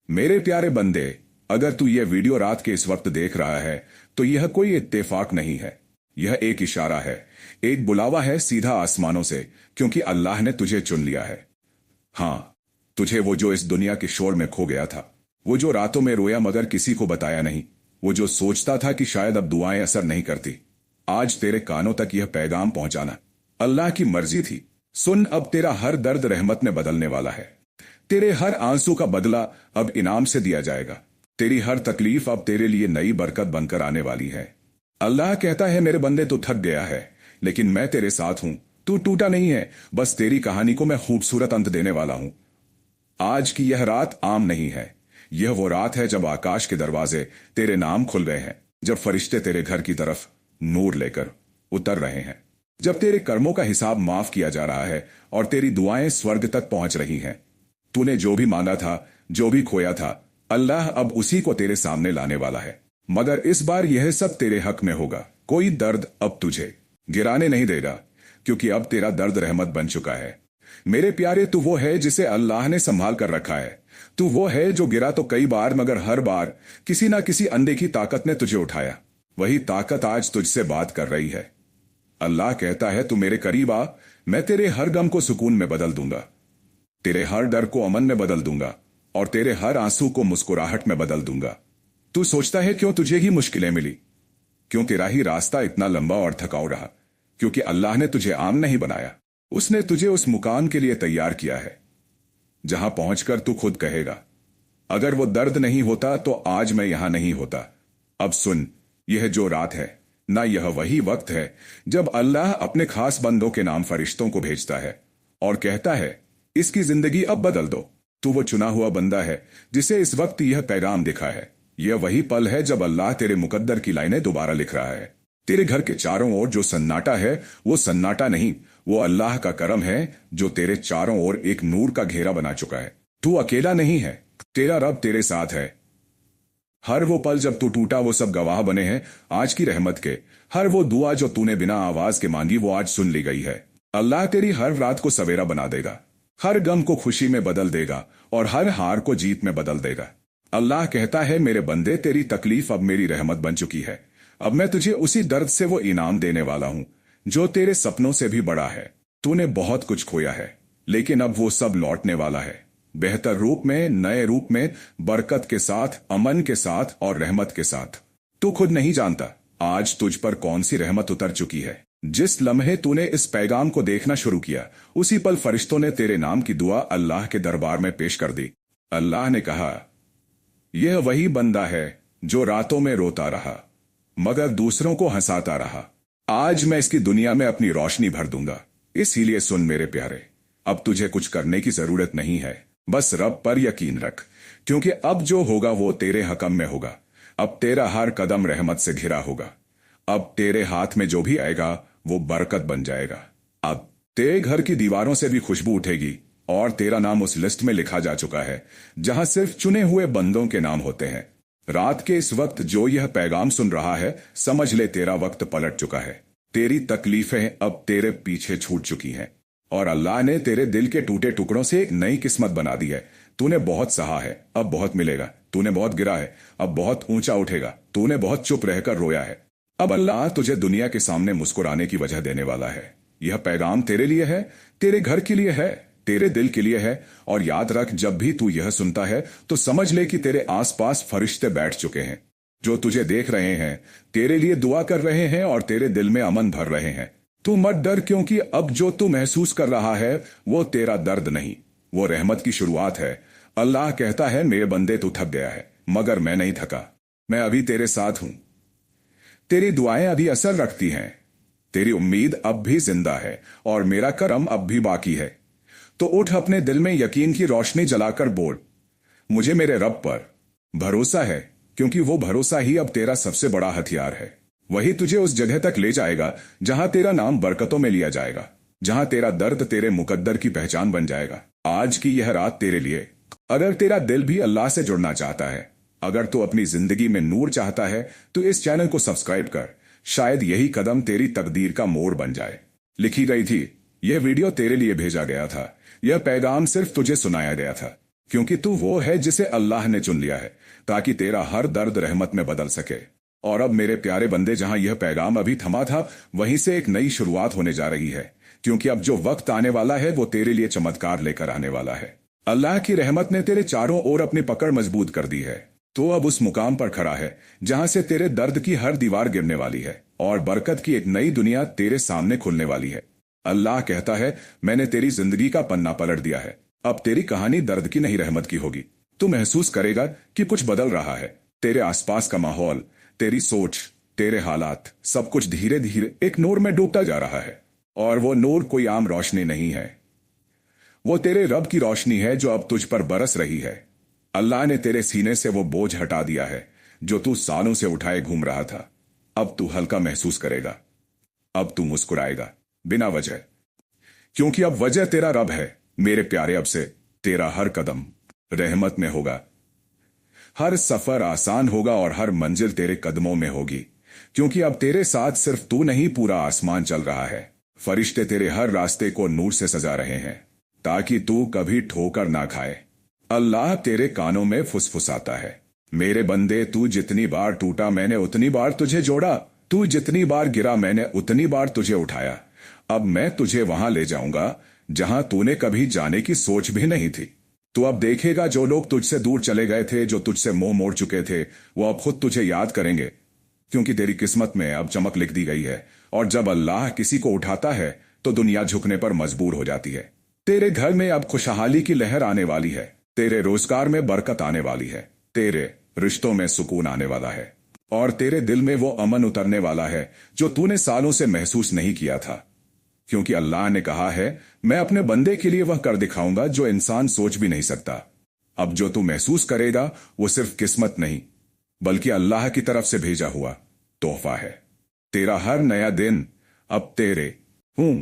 मेरे प्यारे बंदे, अगर तू यह वीडियो रात के इस वक्त देख रहा है तो यह कोई इत्तेफाक नहीं है। यह एक इशारा है, एक बुलावा है सीधा आसमानों से, क्योंकि अल्लाह ने तुझे चुन लिया है। हाँ, तुझे, वो जो इस दुनिया के शोर में खो गया था, वो जो रातों में रोया मगर किसी को बताया नहीं, वो जो सोचता था कि शायद अब दुआएं असर नहीं करती। आज तेरे कानों तक यह पैगाम पहुंचाना अल्लाह की मर्जी थी। सुन, अब तेरा हर दर्द रहमत में बदलने वाला है। तेरे हर आंसू का बदला अब इनाम से दिया जाएगा। तेरी हर तकलीफ अब तेरे लिए नई बरकत बनकर आने वाली है। अल्लाह कहता है, मेरे बंदे तू थक गया है, लेकिन मैं तेरे साथ हूं। तू टूटा नहीं है, बस तेरी कहानी को मैं खूबसूरत अंत देने वाला हूं। आज की यह रात आम नहीं है। यह वो रात है जब आकाश के दरवाजे तेरे नाम खुल गए हैं, जब फरिश्ते तेरे घर की तरफ नूर लेकर उतर रहे हैं, जब तेरे कर्मों का हिसाब माफ किया जा रहा है और तेरी दुआएं स्वर्ग तक पहुंच रही हैं। तूने जो भी मांगा था, जो भी खोया था, अल्लाह अब उसी को तेरे सामने लाने वाला है। मगर इस बार यह सब तेरे हक में होगा। कोई दर्द अब तुझे गिराने नहीं देगा, क्योंकि अब तेरा दर्द रहमत बन चुका है। मेरे प्यारे, तू वो है जिसे अल्लाह ने संभाल कर रखा है। तू वो है जो गिरा तो कई बार, मगर हर बार किसी ना किसी अनदेखी ताकत ने तुझे उठाया। वही ताकत आज तुझसे बात कर रही है। अल्लाह कहता है, तू मेरे करीब आ, मैं तेरे हर गम को सुकून में बदल दूंगा, तेरे हर डर को अमन में बदल दूंगा और तेरे हर आंसू को मुस्कुराहट में बदल दूंगा। तू सोचता है क्यों तुझे ही मुश्किलें मिली, क्यों तेरा ही रास्ता इतना लंबा और थकाऊ रहा? क्योंकि अल्लाह ने तुझे आम नहीं बनाया। उसने तुझे उस मुकाम के लिए तैयार किया है जहां पहुंचकर तू खुद कहेगा, अगर वो दर्द नहीं होता तो आज मैं यहां नहीं होता। अब सुन, यह जो रात है ना, यह वही वक्त है जब अल्लाह अपने खास बंदों के नाम फरिश्तों को भेजता है और कहता है, इसकी जिंदगी अब बदल दो। तू वो चुना हुआ बंदा है जिसे इस वक्त यह पैगाम दिखा है। यह वही पल है जब अल्लाह तेरे मुकद्दर की लाइनें दोबारा लिख रहा है। तेरे घर के चारों ओर जो सन्नाटा है, वो सन्नाटा नहीं, वो अल्लाह का करम है जो तेरे चारों ओर एक नूर का घेरा बना चुका है। तू अकेला नहीं है, तेरा रब तेरे साथ है। हर वो पल जब तू टूटा, वो सब गवाह बने हैं आज की रहमत के। हर वो दुआ जो तूने बिना आवाज के मांगी, वो आज सुन ली गई है। अल्लाह तेरी हर रात को सवेरा बना देगा, हर गम को खुशी में बदल देगा और हर हार को जीत में बदल देगा। अल्लाह कहता है, मेरे बंदे, तेरी तकलीफ अब मेरी रहमत बन चुकी है। अब मैं तुझे उसी दर्द से वो इनाम देने वाला हूं जो तेरे सपनों से भी बड़ा है। तूने बहुत कुछ खोया है, लेकिन अब वो सब लौटने वाला है, बेहतर रूप में, नए रूप में, बरकत के साथ, अमन के साथ और रहमत के साथ। तू खुद नहीं जानता आज तुझ पर कौन सी रहमत उतर चुकी है। जिस लम्हे तूने इस पैगाम को देखना शुरू किया, उसी पल फरिश्तों ने तेरे नाम की दुआ अल्लाह के दरबार में पेश कर दी। अल्लाह ने कहा, यह वही बंदा है जो रातों में रोता रहा मगर दूसरों को हंसाता रहा। आज मैं इसकी दुनिया में अपनी रोशनी भर दूंगा। इसीलिए सुन मेरे प्यारे, अब तुझे कुछ करने की जरूरत नहीं है, बस रब पर यकीन रख, क्योंकि अब जो होगा वो तेरे हकम में होगा। अब तेरा हर कदम रहमत से घिरा होगा। अब तेरे हाथ में जो भी आएगा वो बरकत बन जाएगा। अब तेरे घर की दीवारों से भी खुशबू उठेगी और तेरा नाम उस लिस्ट में लिखा जा चुका है जहां सिर्फ चुने हुए बंदों के नाम होते हैं। रात के इस वक्त जो यह पैगाम सुन रहा है, समझ ले तेरा वक्त पलट चुका है। तेरी तकलीफें अब तेरे पीछे छूट चुकी हैं और अल्लाह ने तेरे दिल के टूटे टुकड़ों से एक नई किस्मत बना दी है। तूने बहुत सहा है, अब बहुत मिलेगा। तूने बहुत गिरा है, अब बहुत ऊंचा उठेगा। तूने बहुत चुप रहकर रोया है, अब अल्लाह तुझे दुनिया के सामने मुस्कुराने की वजह देने वाला है। यह पैगाम तेरे लिए है, तेरे घर के लिए है, तेरे दिल के लिए है। और याद रख, जब भी तू यह सुनता है तो समझ ले कि तेरे आसपास फरिश्ते बैठ चुके हैं जो तुझे देख रहे हैं, तेरे लिए दुआ कर रहे हैं और तेरे दिल में अमन भर रहे हैं। तू मत डर, क्योंकि अब जो तू महसूस कर रहा है वो तेरा दर्द नहीं, वो रहमत की शुरुआत है। अल्लाह कहता है, मेरे बंदे, तू थक गया है, मगर मैं नहीं थका। मैं अभी तेरे साथ हूं। तेरी दुआएं अभी असर रखती हैं, तेरी उम्मीद अब भी जिंदा है और मेरा करम अब भी बाकी है। तो उठ, अपने दिल में यकीन की रोशनी जलाकर बोल, मुझे मेरे रब पर भरोसा है, क्योंकि वो भरोसा ही अब तेरा सबसे बड़ा हथियार है। वही तुझे उस जगह तक ले जाएगा जहां तेरा नाम बरकतों में लिया जाएगा, जहां तेरा दर्द तेरे मुकद्दर की पहचान बन जाएगा। आज की यह रात तेरे लिए। अगर तेरा दिल भी अल्लाह से जुड़ना चाहता है, अगर तू अपनी जिंदगी में नूर चाहता है, तो इस चैनल को सब्सक्राइब कर। शायद यही कदम तेरी तकदीर का मोड़ बन जाए। लिखी गई थी, यह वीडियो तेरे लिए भेजा गया था, यह पैगाम सिर्फ तुझे सुनाया गया था। क्योंकि तू वो है जिसे अल्लाह ने चुन लिया है ताकि तेरा हर दर्द रहमत में बदल सके। और अब मेरे प्यारे बंदे, जहां यह पैगाम अभी थमा था वहीं से एक नई शुरुआत होने जा रही है, क्योंकि अब जो वक्त आने वाला है वो तेरे लिए चमत्कार लेकर आने वाला है। अल्लाह की रहमत ने तेरे चारों ओर अपनी पकड़ मजबूत कर दी है। तो अब उस मुकाम पर खड़ा है जहां से तेरे दर्द की हर दीवार गिरने वाली है और बरकत की एक नई दुनिया तेरे सामने खुलने वाली है। अल्लाह कहता है, मैंने तेरी जिंदगी का पन्ना पलट दिया है। अब तेरी कहानी दर्द की नहीं, रहमत की होगी। तू महसूस करेगा कि कुछ बदल रहा है। तेरे आसपास का माहौल, तेरी सोच, तेरे हालात, सब कुछ धीरे धीरे एक नूर में डूबता जा रहा है। और वो नूर कोई आम रोशनी नहीं है, वो तेरे रब की रोशनी है जो अब तुझ पर बरस रही है। अल्लाह ने तेरे सीने से वो बोझ हटा दिया है जो तू सालों से उठाए घूम रहा था। अब तू हल्का महसूस करेगा। अब तू मुस्कुराएगा बिना वजह, क्योंकि अब वजह तेरा रब है। मेरे प्यारे, अब से तेरा हर कदम रहमत में होगा। हर सफर आसान होगा और हर मंजिल तेरे कदमों में होगी, क्योंकि अब तेरे साथ सिर्फ तू नहीं, पूरा आसमान चल रहा है। फरिश्ते तेरे हर रास्ते को नूर से सजा रहे हैं ताकि तू कभी ठोकर ना खाए। अल्लाह तेरे कानों में फुसफुसाता है, मेरे बंदे, तू जितनी बार टूटा मैंने उतनी बार तुझे जोड़ा, तू जितनी बार गिरा मैंने उतनी बार तुझे उठाया। अब मैं तुझे वहां ले जाऊंगा जहां तूने कभी जाने की सोच भी नहीं थी। तू अब देखेगा जो लोग तुझसे दूर चले गए थे, जो तुझसे मुंह मोड़ चुके थे, वो अब खुद तुझे याद करेंगे, क्योंकि तेरी किस्मत में अब चमक लिख दी गई है। और जब अल्लाह किसी को उठाता है तो दुनिया झुकने पर मजबूर हो जाती है। तेरे घर में अब खुशहाली की लहर आने वाली है, तेरे रोजगार में बरकत आने वाली है, तेरे रिश्तों में सुकून आने वाला है, और तेरे दिल में वो अमन उतरने वाला है जो तूने सालों से महसूस नहीं किया था। क्योंकि अल्लाह ने कहा है, मैं अपने बंदे के लिए वह कर दिखाऊंगा जो इंसान सोच भी नहीं सकता। अब जो तू महसूस करेगा वो सिर्फ किस्मत नहीं, बल्कि अल्लाह की तरफ से भेजा हुआ तोहफा है। तेरा हर नया दिन अब तेरे हूं।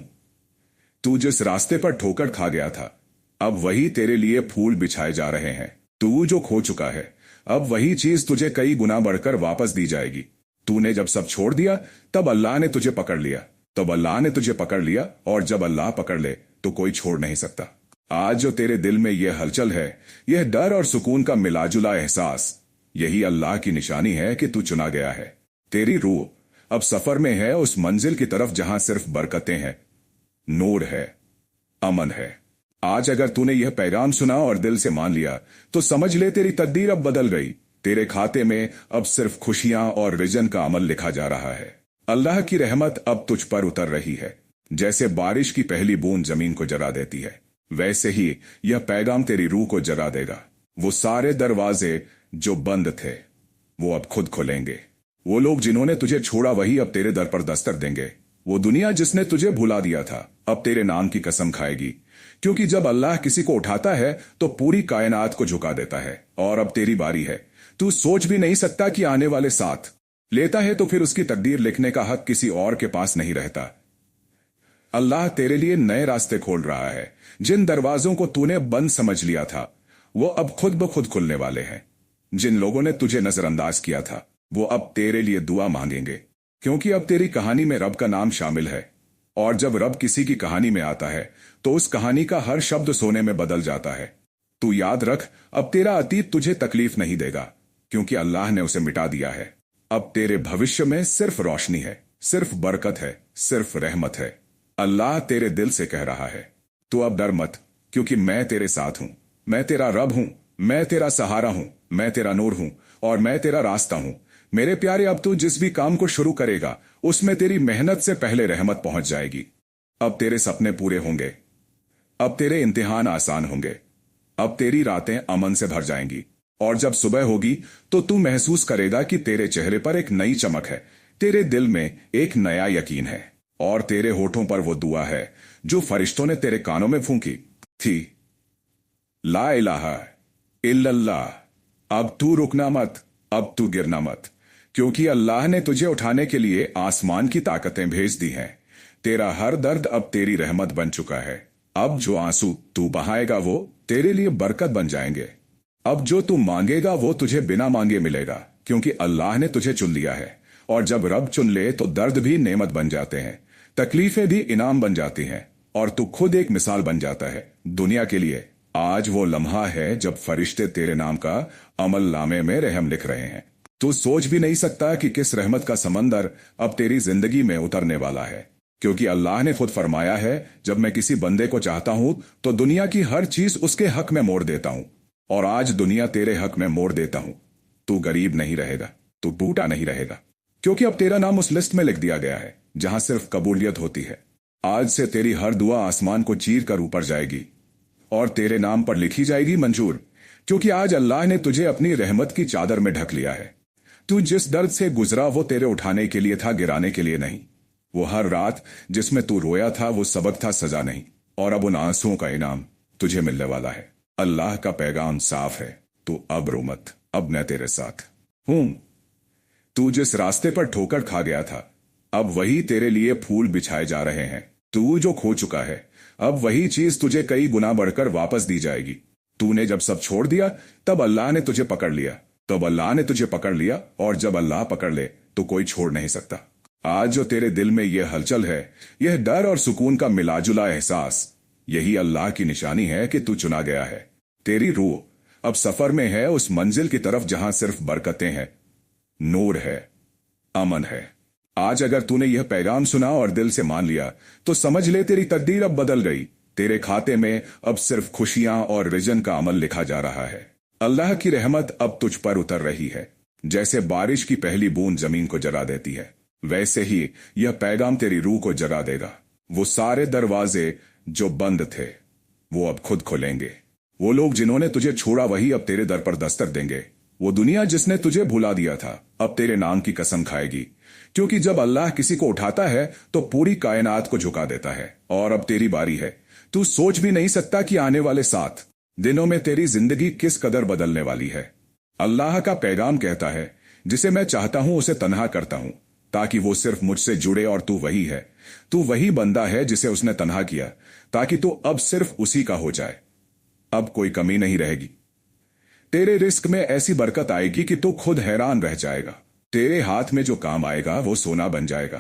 तू जिस रास्ते पर ठोकर खा गया था, अब वही तेरे लिए फूल बिछाए जा रहे हैं। तू जो खो चुका है, अब वही चीज तुझे कई गुना बढ़कर वापस दी जाएगी। तूने जब सब छोड़ दिया तब अल्लाह ने तुझे पकड़ लिया, तब अल्लाह ने तुझे पकड़ लिया, और जब अल्लाह पकड़ ले तो कोई छोड़ नहीं सकता। आज जो तेरे दिल में यह हलचल है, यह डर और सुकून का मिलाजुला एहसास, यही अल्लाह की निशानी है कि तू चुना गया है। तेरी रूह अब सफर में है उस मंजिल की तरफ जहां सिर्फ बरकतें हैं, नूर है, अमन है। आज अगर तूने यह पैगाम सुना और दिल से मान लिया तो समझ ले तेरी तकदीर अब बदल गई। तेरे खाते में अब सिर्फ खुशियां और रिजन का अमल लिखा जा रहा है। अल्लाह की रहमत अब तुझ पर उतर रही है। जैसे बारिश की पहली बूंद जमीन को जला देती है, वैसे ही यह पैगाम तेरी रूह को जला देगा। वो सारे दरवाजे जो बंद थे वो अब खुद खुलेंगे। वो लोग जिन्होंने तुझे छोड़ा वही अब तेरे दर पर दस्तक देंगे। वो दुनिया जिसने तुझे भुला दिया था अब तेरे नाम की कसम खाएगी, क्योंकि जब अल्लाह किसी को उठाता है तो पूरी कायनात को झुका देता है। और अब तेरी बारी है। तू सोच भी नहीं सकता कि आने वाले साथ लेता है तो फिर उसकी तकदीर लिखने का हक किसी और के पास नहीं रहता। अल्लाह तेरे लिए नए रास्ते खोल रहा है। जिन दरवाजों को तूने बंद समझ लिया था वो अब खुद ब खुद खुलने वाले हैं। जिन लोगों ने तुझे नजरअंदाज किया था वो अब तेरे लिए दुआ मांगेंगे, क्योंकि अब तेरी कहानी में रब का नाम शामिल है। और जब रब किसी की कहानी में आता है तो उस कहानी का हर शब्द सोने में बदल जाता है। तू याद रख, अब तेरा अतीत तुझे तकलीफ नहीं देगा, क्योंकि अल्लाह ने उसे मिटा दिया है। अब तेरे भविष्य में सिर्फ रोशनी है, सिर्फ बरकत है, सिर्फ रहमत है। अल्लाह तेरे दिल से कह रहा है, तू अब डर मत, क्योंकि मैं तेरे साथ हूं। मैं तेरा रब हूं, मैं तेरा सहारा हूं, मैं तेरा नूर हूं, और मैं तेरा रास्ता हूं। मेरे प्यारे, अब तू जिस भी काम को शुरू करेगा उसमें तेरी मेहनत से पहले रहमत पहुंच जाएगी। अब तेरे सपने पूरे होंगे, अब तेरे इम्तिहान आसान होंगे, अब तेरी रातें अमन से भर जाएंगी। और जब सुबह होगी तो तू महसूस करेगा कि तेरे चेहरे पर एक नई चमक है, तेरे दिल में एक नया यकीन है, और तेरे होठों पर वो दुआ है जो फरिश्तों ने तेरे कानों में फूंकी थी। ला इलाहा इल्लल्लाह। अब तू रुकना मत, अब तू गिरना मत, क्योंकि अल्लाह ने तुझे उठाने के लिए आसमान की ताकतें भेज दी हैं। तेरा हर दर्द अब तेरी रहमत बन चुका है। अब जो आंसू तू बहाएगा वो तेरे लिए बरकत बन जाएंगे। अब जो तू मांगेगा वो तुझे बिना मांगे मिलेगा, क्योंकि अल्लाह ने तुझे चुन लिया है। और जब रब चुन ले तो दर्द भी नेमत बन जाते हैं, तकलीफें भी इनाम बन जाती हैं, और तू खुद एक मिसाल बन जाता है दुनिया के लिए। आज वो लम्हा है जब फरिश्ते तेरे नाम का अमल नामे में रहम लिख रहे हैं। तू सोच भी नहीं सकता कि किस रहमत का समंदर अब तेरी जिंदगी में उतरने वाला है, क्योंकि अल्लाह ने खुद फरमाया है, जब मैं किसी बंदे को चाहता हूं तो दुनिया की हर चीज उसके हक में मोड़ देता हूं, और आज दुनिया तेरे हक में मोड़ देता हूं। तू गरीब नहीं रहेगा, तू बूढ़ा नहीं रहेगा, क्योंकि अब तेरा नाम उस लिस्ट में लिख दिया गया है जहां सिर्फ कबूलियत होती है। आज से तेरी हर दुआ आसमान को चीर कर ऊपर जाएगी और तेरे नाम पर लिखी जाएगी मंजूर, क्योंकि आज अल्लाह ने तुझे अपनी रहमत की चादर में ढक लिया है। तू जिस दर्द से गुजरा वो तेरे उठाने के लिए था, गिराने के लिए नहीं। वो हर रात जिसमें तू रोया था वो सबक था, सजा नहीं। और अब उन आंसुओं का इनाम तुझे मिलने वाला है। अल्लाह का पैगाम साफ है, तू अब रो मत, अब मैं तेरे साथ हूं। तू जिस रास्ते पर ठोकर खा गया था, अब वही तेरे लिए फूल बिछाए जा रहे हैं। तू जो खो चुका है, अब वही चीज तुझे कई गुना बढ़कर वापस दी जाएगी। तूने जब सब छोड़ दिया तब अल्लाह ने तुझे पकड़ लिया, तब अल्लाह ने तुझे पकड़ लिया, और जब अल्लाह पकड़ ले तो कोई छोड़ नहीं सकता। आज जो तेरे दिल में यह हलचल है, यह डर और सुकून का मिलाजुला एहसास, यही अल्लाह की निशानी है कि तू चुना गया है। तेरी रूह अब सफर में है उस मंजिल की तरफ जहां सिर्फ बरकतें हैं, नूर है, अमन है। आज अगर तूने यह पैगाम सुना और दिल से मान लिया तो समझ ले तेरी तकदीर अब बदल गई। तेरे खाते में अब सिर्फ खुशियां और रिजन का अमल लिखा जा रहा है। अल्लाह की रहमत अब तुझ पर उतर रही है। जैसे बारिश की पहली बूंद जमीन को जला देती है, वैसे ही यह पैगाम तेरी रूह को जगा देगा। वो सारे दरवाजे जो बंद थे वो अब खुद खुलेंगे। वो लोग जिन्होंने तुझे छोड़ा वही अब तेरे दर पर दस्तक देंगे। वो दुनिया जिसने तुझे भुला दिया था अब तेरे नाम की कसम खाएगी, क्योंकि जब अल्लाह किसी को उठाता है तो पूरी कायनात को झुका देता है। और अब तेरी बारी है। तू सोच भी नहीं सकता कि आने वाले 7 दिनों में तेरी जिंदगी किस कदर बदलने वाली है। अल्लाह का पैगाम कहता है, जिसे मैं चाहता हूं उसे तन्हा करता हूं ताकि वो सिर्फ मुझसे जुड़े, और तू वही है। तू वही बंदा है जिसे उसने तन्हा किया ताकि तू अब सिर्फ उसी का हो जाए। अब कोई कमी नहीं रहेगी। तेरे रिस्क में ऐसी बरकत आएगी कि तू खुद हैरान रह जाएगा। तेरे हाथ में जो काम आएगा वो सोना बन जाएगा।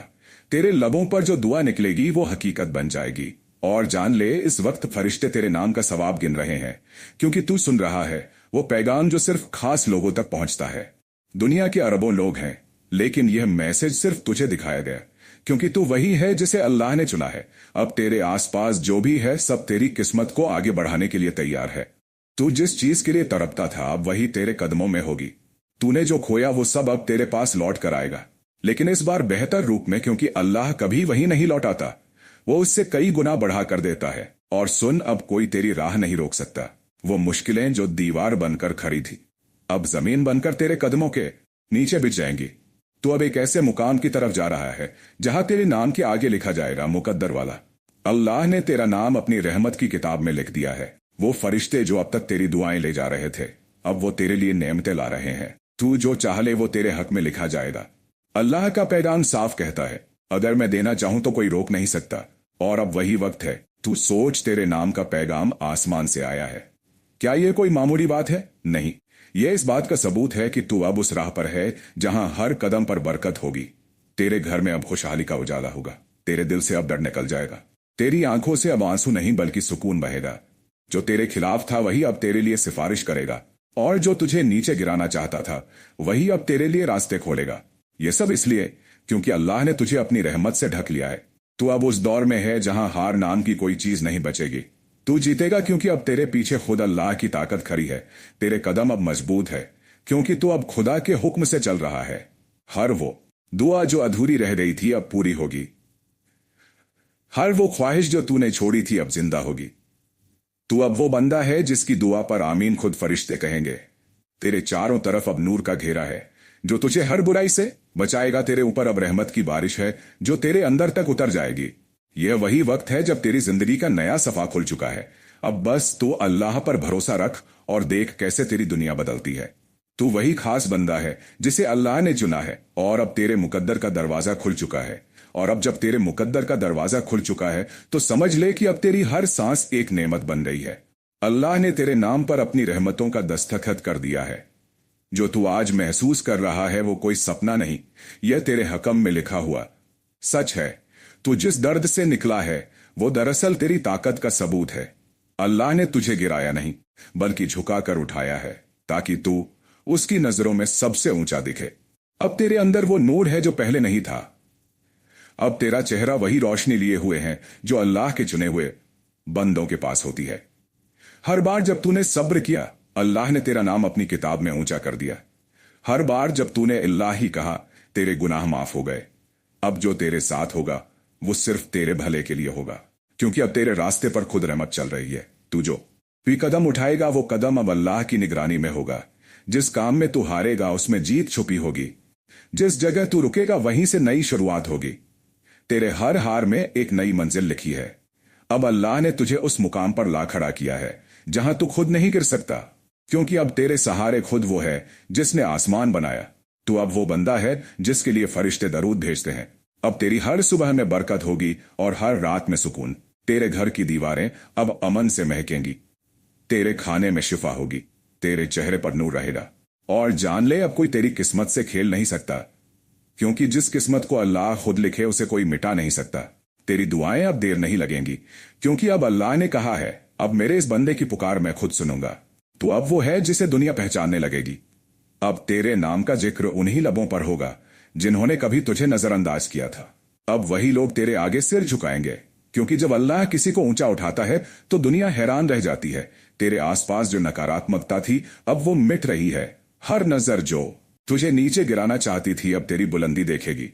तेरे लबों पर जो दुआ निकलेगी वो हकीकत बन जाएगी। और जान ले, इस वक्त फरिश्ते तेरे नाम का सवाब गिन रहे हैं, क्योंकि तू सुन रहा है वो पैगाम जो सिर्फ खास लोगों तक पहुंचता है। दुनिया के अरबों लोग हैं, लेकिन यह मैसेज सिर्फ तुझे दिखाया गया, क्योंकि तू वही है जिसे अल्लाह ने चुना है। अब तेरे आसपास जो भी है सब तेरी किस्मत को आगे बढ़ाने के लिए तैयार है। तू जिस चीज के लिए तड़पता था अब वही तेरे कदमों में होगी। तूने जो खोया वो सब अब तेरे पास लौट कर आएगा, लेकिन इस बार बेहतर रूप में, क्योंकि अल्लाह कभी वही नहीं लौटाता, वो उससे कई गुना बढ़ा कर देता है। और सुन, अब कोई तेरी राह नहीं रोक सकता। वो मुश्किलें जो दीवार बनकर खड़ी थी अब जमीन बनकर तेरे कदमों के नीचे बिछ जाएंगी। तू अब एक ऐसे मुकाम की तरफ जा रहा है जहां तेरे नाम के आगे लिखा जाएगा मुकद्दर वाला। अल्लाह ने तेरा नाम अपनी रहमत की किताब में लिख दिया है। वो फरिश्ते जो अब तक तेरी दुआएं ले जा रहे थे अब वो तेरे लिए नेमतें ला रहे हैं। तू जो चाह ले वो तेरे हक में लिखा जाएगा। अल्लाह का पैगाम साफ कहता है, अगर मैं देना चाहूं तो कोई रोक नहीं सकता। और अब वही वक्त है। तू सोच, तेरे नाम का पैगाम आसमान से आया है। क्या यह कोई मामूली बात है? नहीं, यह इस बात का सबूत है कि तू अब उस राह पर है जहां हर कदम पर बरकत होगी। तेरे घर में अब खुशहाली का उजाला होगा। तेरे दिल से अब डर निकल जाएगा। तेरी आंखों से अब आंसू नहीं बल्कि सुकून बहेगा। जो तेरे खिलाफ था वही अब तेरे लिए सिफारिश करेगा, और जो तुझे नीचे गिराना चाहता था वही अब तेरे लिए रास्ते खोलेगा। यह सब इसलिए क्योंकि अल्लाह ने तुझे अपनी रहमत से ढक लिया है। तू अब उस दौर में है जहां हार नाम की कोई चीज नहीं बचेगी। तू जीतेगा क्योंकि अब तेरे पीछे खुद अल्लाह की ताकत खड़ी है। तेरे कदम अब मजबूत है क्योंकि तू अब खुदा के हुक्म से चल रहा है। हर वो दुआ जो अधूरी रह गई थी अब पूरी होगी। हर वो ख्वाहिश जो तूने छोड़ी थी अब जिंदा होगी। तू अब वो बंदा है जिसकी दुआ पर आमीन खुद फरिश्ते कहेंगे। तेरे चारों तरफ अब नूर का घेरा है जो तुझे हर बुराई से बचाएगा। तेरे ऊपर अब रहमत की बारिश है जो तेरे अंदर तक उतर जाएगी। यह वही वक्त है जब तेरी जिंदगी का नया सफा खुल चुका है। अब बस तू अल्लाह पर भरोसा रख और देख कैसे तेरी दुनिया बदलती है। तू वही खास बंदा है जिसे अल्लाह ने चुना है, और अब तेरे मुकद्दर का दरवाजा खुल चुका है। और अब जब तेरे मुकद्दर का दरवाजा खुल चुका है तो समझ ले कि अब तेरी हर सांस एक नेमत बन गई है। अल्लाह ने तेरे नाम पर अपनी रहमतों का दस्तखत कर दिया है। जो तू आज महसूस कर रहा है वो कोई सपना नहीं, यह तेरे हकम में लिखा हुआ सच है। तू जिस दर्द से निकला है वो दरअसल तेरी ताकत का सबूत है। अल्लाह ने तुझे गिराया नहीं बल्कि झुकाकर उठाया है ताकि तू उसकी नजरों में सबसे ऊंचा दिखे। अब तेरे अंदर वो नूर है जो पहले नहीं था। अब तेरा चेहरा वही रोशनी लिए हुए है जो अल्लाह के चुने हुए बंदों के पास होती है। हर बार जब तूने सब्र किया, अल्लाह ने तेरा नाम अपनी किताब में ऊंचा कर दिया। हर बार जब तूने अल्लाह ही कहा, तेरे गुनाह माफ हो गए। अब जो तेरे साथ होगा वो सिर्फ तेरे भले के लिए होगा, क्योंकि अब तेरे रास्ते पर खुद रहमत चल रही है। तू जो भी कदम उठाएगा वो कदम अब अल्लाह की निगरानी में होगा। जिस काम में तू हारेगा उसमें जीत छुपी होगी। जिस जगह तू रुकेगा वहीं से नई शुरुआत होगी। तेरे हर हार में एक नई मंजिल लिखी है। अब अल्लाह ने तुझे उस मुकाम पर ला खड़ा किया है जहां तू खुद नहीं गिर सकता, क्योंकि अब तेरे सहारे खुद वो है जिसने आसमान बनाया। तू अब वो बंदा है जिसके लिए फरिश्ते दरूद भेजते हैं। अब तेरी हर सुबह में बरकत होगी और हर रात में सुकून। तेरे घर की दीवारें अब अमन से महकेंगी। तेरे खाने में शिफा होगी। तेरे चेहरे पर नूर रहेगा। और जान ले, अब कोई तेरी किस्मत से खेल नहीं सकता, क्योंकि जिस किस्मत को अल्लाह खुद लिखे उसे कोई मिटा नहीं सकता। तेरी दुआएं अब देर नहीं लगेंगी, क्योंकि अब अल्लाह ने कहा है, अब मेरे इस बंदे की पुकार मैं खुद सुनूंगा। तो अब वो है जिसे दुनिया पहचानने लगेगी। अब तेरे नाम का जिक्र उन्हीं लबों पर होगा जिन्होंने कभी तुझे नजरअंदाज किया था। अब वही लोग तेरे आगे सिर झुकाएंगे, क्योंकि जब अल्लाह किसी को ऊंचा उठाता है तो दुनिया हैरान रह जाती है। तेरे आसपास जो नकारात्मकता थी अब वो मिट रही है। हर नजर जो तुझे नीचे गिराना चाहती थी अब तेरी बुलंदी देखेगी।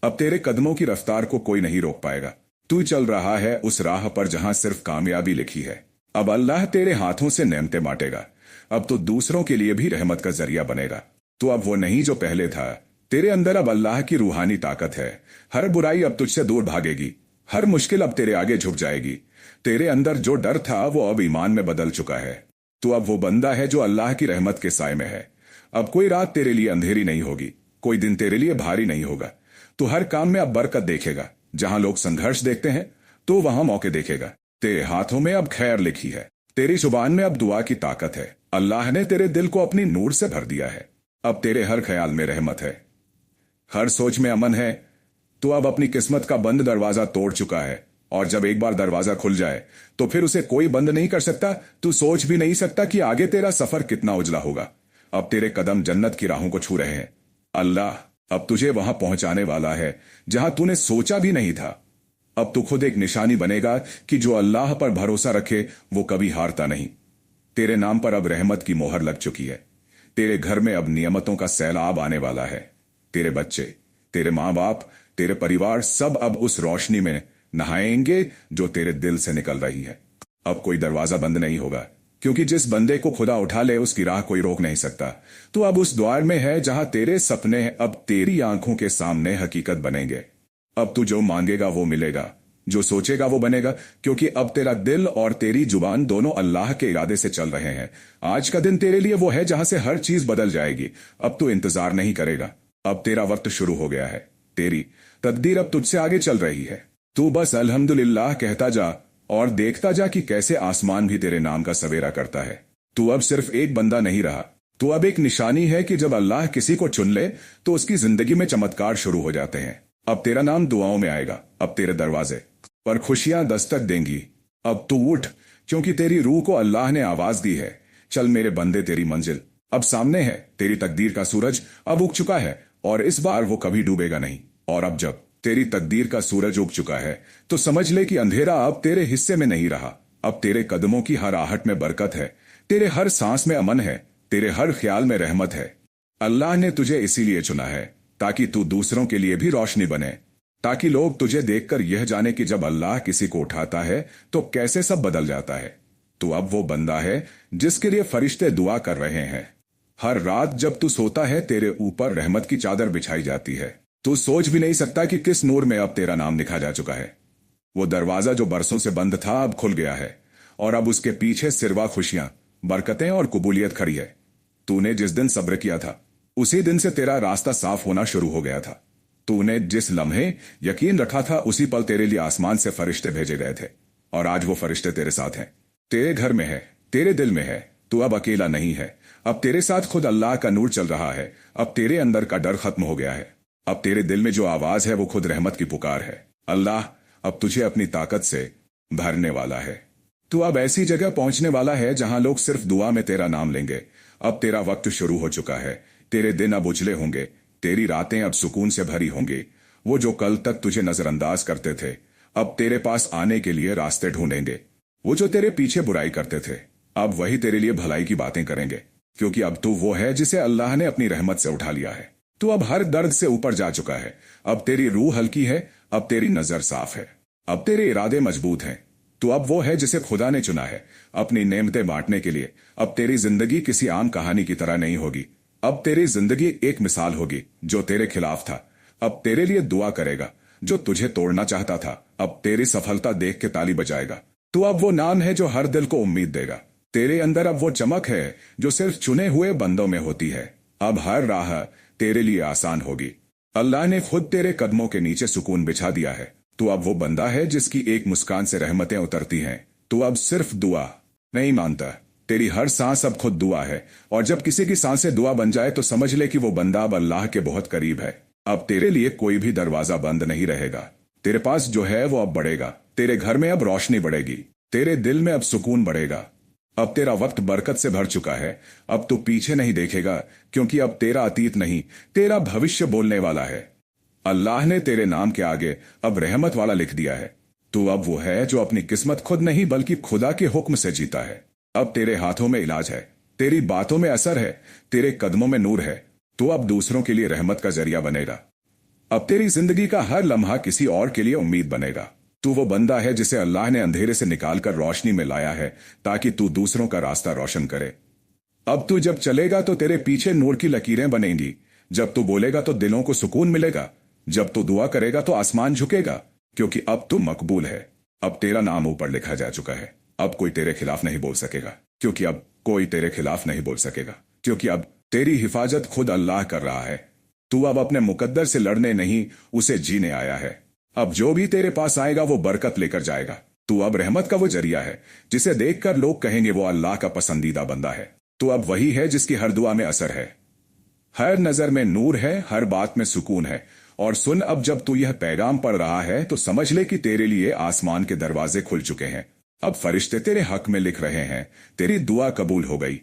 अब तेरे कदमों की रफ्तार को कोई नहीं रोक पाएगा। तू चल रहा है उस राह पर जहां सिर्फ कामयाबी लिखी है। अब अल्लाह तेरे हाथों से नेमतें बांटेगा। अब तो दूसरों के लिए भी रहमत का जरिया बनेगा। तो अब वो नहीं जो पहले था। तेरे अंदर अब अल्लाह की रूहानी ताकत है। हर बुराई अब तुझसे दूर भागेगी। हर मुश्किल अब तेरे आगे झुक जाएगी। तेरे अंदर जो डर था वो अब ईमान में बदल चुका है। तू अब वो बंदा है जो अल्लाह की रहमत के साए में है। अब कोई रात तेरे लिए अंधेरी नहीं होगी, कोई दिन तेरे लिए भारी नहीं होगा। तू हर काम में अब बरकत देखेगा। जहां लोग संघर्ष देखते हैं तो वहां मौके देखेगा। तेरे हाथों में अब खैर लिखी है। तेरी जुबान में अब दुआ की ताकत है। अल्लाह ने तेरे दिल को अपनी नूर से भर दिया है। अब तेरे हर ख्याल में रहमत है, हर सोच में अमन है। तू अब अपनी किस्मत का बंद दरवाजा तोड़ चुका है, और जब एक बार दरवाजा खुल जाए तो फिर उसे कोई बंद नहीं कर सकता। तू सोच भी नहीं सकता कि आगे तेरा सफर कितना उजला होगा। अब तेरे कदम जन्नत की राहों को छू रहे हैं। अल्लाह अब तुझे वहां पहुंचाने वाला है जहां तूने सोचा भी नहीं था। अब तू खुद एक निशानी बनेगा कि जो अल्लाह पर भरोसा रखे वो कभी हारता नहीं। तेरे नाम पर अब रहमत की मोहर लग चुकी है। तेरे घर में अब नियमतों का सैलाब आने वाला है। तेरे बच्चे, तेरे माँ बाप, तेरे परिवार सब अब उस रोशनी में नहाएंगे जो तेरे दिल से निकल रही है। अब कोई दरवाजा बंद नहीं होगा, क्योंकि जिस बंदे को खुदा उठा ले उसकी राह कोई रोक नहीं सकता। तो अब उस द्वार में है जहां तेरे सपने अब तेरी आंखों के सामने हकीकत बनेंगे। अब तू जो मांगेगा वो मिलेगा, जो सोचेगा वो बनेगा, क्योंकि अब तेरा दिल और तेरी जुबान दोनों अल्लाह के इरादे से चल रहे हैं। आज का दिन तेरे लिए वो है जहां से हर चीज बदल जाएगी। अब तू इंतजार नहीं करेगा। अब तेरा वक्त शुरू हो गया है। तेरी तकदीर अब तुझसे आगे चल रही है। तू बस अल्हम्दुलिल्लाह कहता जा और देखता जा कि कैसे आसमान भी तेरे नाम का सवेरा करता है। तू अब सिर्फ एक बंदा नहीं रहा, तू अब एक निशानी है कि जब अल्लाह किसी को चुन ले तो उसकी जिंदगी में चमत्कार शुरू हो जाते हैं। अब तेरा नाम दुआओं में आएगा। अब तेरे दरवाजे पर खुशियां दस्तक देंगी। अब तू उठ, क्योंकि तेरी रूह को अल्लाह ने आवाज दी है। चल मेरे बंदे, तेरी मंजिल अब सामने है। तेरी तकदीर का सूरज अब उग चुका है और इस बार वो कभी डूबेगा नहीं। और अब जब तेरी तकदीर का सूरज उग चुका है तो समझ ले कि अंधेरा अब तेरे हिस्से में नहीं रहा। अब तेरे कदमों की हर आहट में बरकत है। तेरे हर सांस में अमन है। तेरे हर ख्याल में रहमत है। अल्लाह ने तुझे इसीलिए चुना है ताकि तू दूसरों के लिए भी रोशनी बने, ताकि लोग तुझे देखकर यह जाने कि जब अल्लाह किसी को उठाता है तो कैसे सब बदल जाता है। तू अब वो बंदा है जिसके लिए फरिश्ते दुआ कर रहे हैं। हर रात जब तू सोता है तेरे ऊपर रहमत की चादर बिछाई जाती है। तू सोच भी नहीं सकता कि किस नूर में अब तेरा नाम लिखा जा चुका है। वो दरवाजा जो बरसों से बंद था अब खुल गया है, और अब उसके पीछे सिरवा खुशियां, बरकतें और कबूलियत खड़ी है। तूने जिस दिन सब्र किया था उसी दिन से तेरा रास्ता साफ होना शुरू हो गया था। तूने जिस लम्हे यकीन रखा था उसी पल तेरे लिए आसमान से फरिश्ते भेजे गए थे, और आज वो फरिश्ते तेरे साथ हैं, तेरे घर में है, तेरे दिल में है। तू अब अकेला नहीं है। अब तेरे साथ खुद अल्लाह का नूर चल रहा है। अब तेरे अंदर का डर खत्म हो गया है। अब तेरे दिल में जो आवाज है वो खुद रहमत की पुकार है। अल्लाह अब तुझे अपनी ताकत से भरने वाला है। तू अब ऐसी जगह पहुंचने वाला है जहां लोग सिर्फ दुआ में तेरा नाम लेंगे। अब तेरा वक्त शुरू हो चुका है। तेरे दिन अब उजले होंगे। तेरी रातें अब सुकून से भरी होंगी। वो जो कल तक तुझे नजरअंदाज करते थे, अब तेरे पास आने के लिए रास्ते ढूंढेंगे। वो जो तेरे पीछे बुराई करते थे, अब वही तेरे लिए भलाई की बातें करेंगे। क्योंकि अब तू वो है जिसे अल्लाह ने अपनी रहमत से उठा लिया है। तू अब हर दर्द से ऊपर जा चुका है। अब तेरी रूह हल्की है। अब तेरी नजर साफ है। अब तेरे इरादे मजबूत हैं। तू अब वो है जिसे खुदा ने चुना है अपनी नेमतें बांटने के लिए। अब तेरी जिंदगी किसी आम कहानी की तरह नहीं होगी। अब तेरी जिंदगी एक मिसाल होगी। जो तेरे खिलाफ था, अब तेरे लिए दुआ करेगा। जो तुझे तोड़ना चाहता था, अब तेरी सफलता देख के ताली बजाएगा। तू अब वो नाम है जो हर दिल को उम्मीद देगा। तेरे अंदर अब वो चमक है जो सिर्फ चुने हुए बंदों में होती है। अब हर राह तेरे लिए आसान होगी। अल्लाह ने खुद तेरे कदमों के नीचे सुकून बिछा दिया है। तू अब वो बंदा है जिसकी एक मुस्कान से रहमतें उतरती हैं। तू अब सिर्फ दुआ नहीं मानता। तेरी हर सांस अब खुद दुआ है। और जब किसी की सांसें दुआ बन जाए तो समझ ले कि वो बंदा अब अल्लाह के बहुत करीब है। अब तेरे लिए कोई भी दरवाजा बंद नहीं रहेगा। तेरे पास जो है वो अब बढ़ेगा। तेरे घर में अब रोशनी बढ़ेगी। तेरे दिल में अब सुकून बढ़ेगा। अब तेरा वक्त बरकत से भर चुका है। अब तू पीछे नहीं देखेगा, क्योंकि अब तेरा अतीत नहीं, तेरा भविष्य बोलने वाला है। अल्लाह ने तेरे नाम के आगे अब रहमत वाला लिख दिया है। तू अब वो है जो अपनी किस्मत खुद नहीं बल्कि खुदा के हुक्म से जीता है। अब तेरे हाथों में इलाज है। तेरी बातों में असर है। तेरे कदमों में नूर है। तू अब दूसरों के लिए रहमत का जरिया बनेगा। अब तेरी जिंदगी का हर लम्हा किसी और के लिए उम्मीद बनेगा। तू वो बंदा है जिसे अल्लाह ने अंधेरे से निकालकर रोशनी में लाया है, ताकि तू दूसरों का रास्ता रोशन करे। अब तू जब चलेगा तो तेरे पीछे नूर की लकीरें बनेंगी। जब तू बोलेगा तो दिलों को सुकून मिलेगा। जब तू दुआ करेगा तो आसमान झुकेगा, क्योंकि अब तू मकबूल है। अब तेरा नाम ऊपर लिखा जा चुका है। अब कोई तेरे खिलाफ नहीं बोल सकेगा, क्योंकि अब कोई तेरे खिलाफ नहीं बोल सकेगा, क्योंकि अब तेरी हिफाजत खुद अल्लाह कर रहा है। तू अब अपने मुकद्दर से लड़ने नहीं, उसे जीने आया है। अब जो भी तेरे पास आएगा वो बरकत लेकर जाएगा। तू अब रहमत का वो जरिया है जिसे देखकर लोग कहेंगे वो अल्लाह का पसंदीदा बंदा है। तू अब वही है जिसकी हर दुआ में असर है, हर नजर में नूर है, हर बात में सुकून है। और सुन, अब जब तू यह पैगाम पढ़ रहा है तो समझ ले कि तेरे लिए आसमान के दरवाजे खुल चुके हैं। अब फरिश्ते तेरे हक में लिख रहे हैं। तेरी दुआ कबूल हो गई।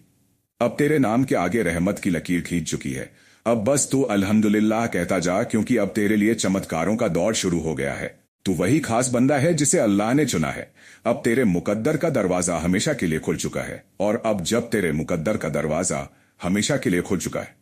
अब तेरे नाम के आगे रहमत की लकीर खींच चुकी है। अब बस तू अल्हम्दुलिल्लाह कहता जा, क्योंकि अब तेरे लिए चमत्कारों का दौर शुरू हो गया है। तू वही खास बंदा है जिसे अल्लाह ने चुना है। अब तेरे मुकद्दर का दरवाजा हमेशा के लिए खुल चुका है। और अब जब तेरे मुकद्दर का दरवाजा हमेशा के लिए खुल चुका है